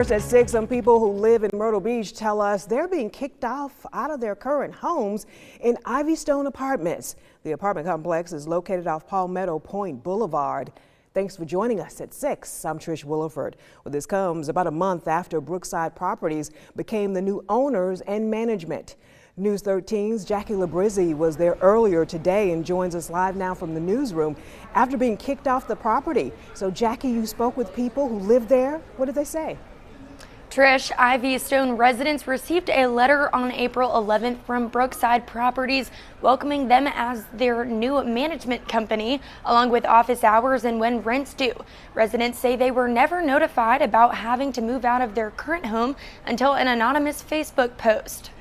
First at 6, some people who live in Myrtle Beach tell us they're being kicked out of their current homes in Ivystone Apartments. The apartment complex is located off Palmetto Point Boulevard. Thanks for joining us at 6. I'm Trish Williford. Well, this comes about a month after Brookside Properties became the new owners and management. News 13's Jackie Labrizzi was there earlier today and joins us live now from the newsroom after being kicked off the property. So Jackie, you spoke with people who live there. What did they say? Trish, Ivystone residents received a letter on April 11th from Brookside Properties welcoming them as their new management company, along with office hours and when rent's due. Residents say they were never notified about having to move out of their current home until an anonymous Facebook post.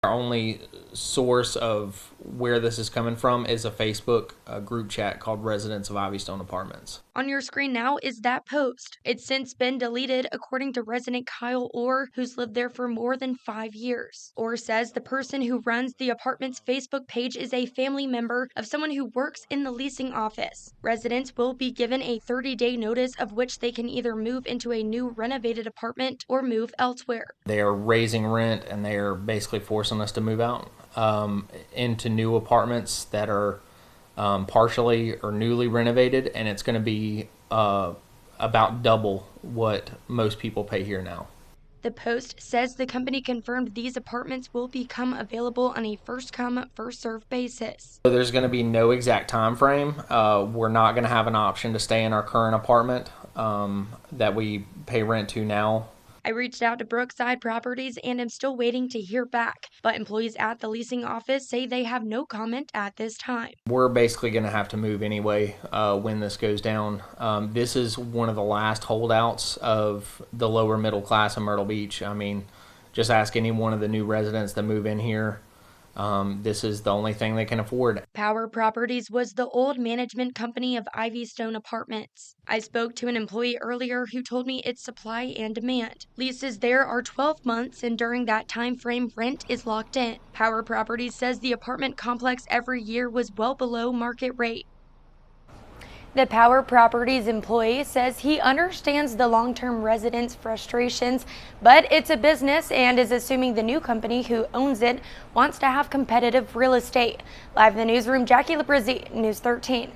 Our only source of where this is coming from is a Facebook group chat called Residents of Ivystone Apartments. On your screen now is that post. It's since been deleted, according to resident Kyle Orr, who's lived there for more than 5 years. Orr says the person who runs the apartment's Facebook page is a family member of someone who works in the leasing office. Residents will be given a 30-day notice of which they can either move into a new renovated apartment or move elsewhere. They are raising rent and they are basically forcing us to move out into new apartments that are partially or newly renovated, and it's going to be about double what most people pay here now. The Post says the company confirmed these apartments will become available on a first-come, first-served basis. So there's going to be no exact time frame. We're not going to have an option to stay in our current apartment that we pay rent to now. I reached out to Brookside Properties and am still waiting to hear back, but employees at the leasing office say they have no comment at this time. We're basically going to have to move anyway when this goes down. This is one of the last holdouts of the lower middle class in Myrtle Beach. I mean, just ask any one of the new residents that move in here. This is the only thing they can afford. Power Properties was the old management company of Ivystone Apartments. I spoke to an employee earlier who told me it's supply and demand. Leases there are 12 months, and during that time frame, rent is locked in. Power Properties says the apartment complex every year was well below market rate. The Power Properties employee says he understands the long-term residents' frustrations, but it's a business and is assuming the new company who owns it wants to have competitive real estate. Live in the newsroom, Jackie Labrizzi, News 13.